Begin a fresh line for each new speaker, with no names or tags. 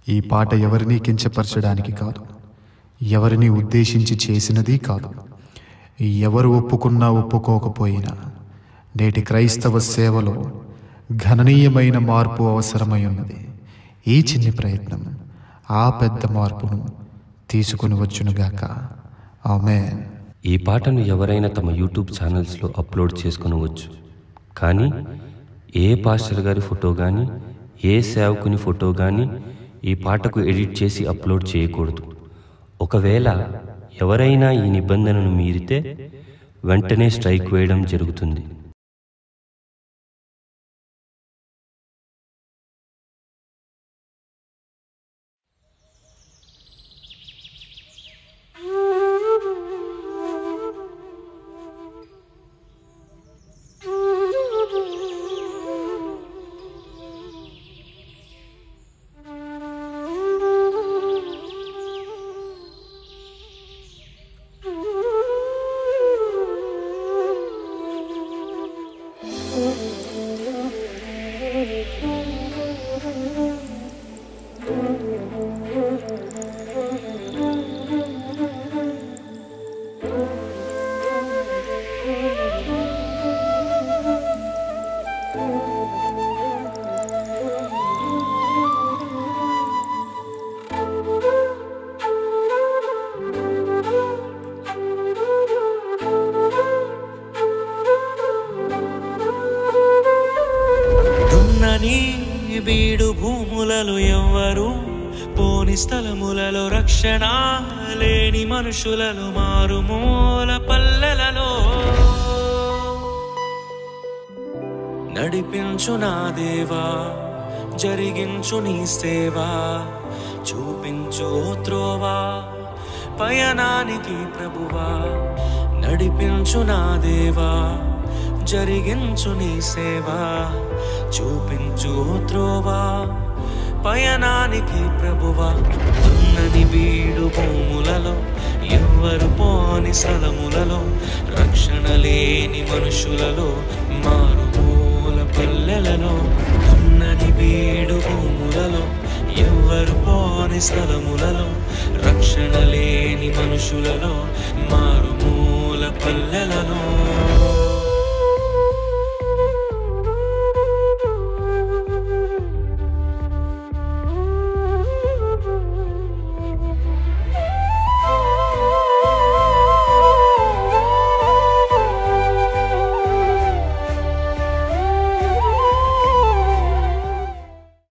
ఈ పాట ఎవరిని కించపరచడానికి కాదు, ఎవరిని ఉద్దేశించి చేసినది కాదు. ఎవరు ఒప్పుకున్నా ఒప్పుకోకపోయినా నేటి క్రైస్తవ సేవలో గణనీయమైన మార్పు అవసరమై ఉన్నది. ఈ చిన్ని ప్రయత్నం ఆ పెద్ద మార్పును తీసుకుని వచ్చునుగాక. ఆమేన్.
ఈ పాటను ఎవరైనా తమ యూట్యూబ్ ఛానల్స్లో అప్లోడ్ చేసుకునవచ్చు, కానీ ఏ పాస్టర్ గారి ఫోటో కానీ ఏ సేవకుని ఫోటో కానీ ఈ పాటకు ఎడిట్ చేసి అప్లోడ్ చేయకూడదు. ఒకవేళ ఎవరైనా ఈ నిబంధనను మీరితే వెంటనే స్ట్రైక్ వేయడం జరుగుతుంది.
బీడు భూములలో ఎవ్వరు పోని స్థలములలో రక్షణ లేని మనుషులలో మారుమూల పల్లెలలో నడిపించు నా దేవా, జరిగించు నీ సేవా, చూపించు త్రోవా పయనానికి ప్రభువా. నడిపించు నా దేవా, జరిగించు నీ సేవా, చూపించు త్రోవా పయనానికి ప్రభువా. దున్నని బీడు భూములలో ఎవ్వరు పోని స్థలములలో రక్షణ లేని మనుషులలో మారుమూల పల్లెలలో. దున్నని బీడు భూములలో ఎవ్వరు పోని స్థలములలో రక్షణ లేని మనుషులలో మారుమూల పల్లెలలో.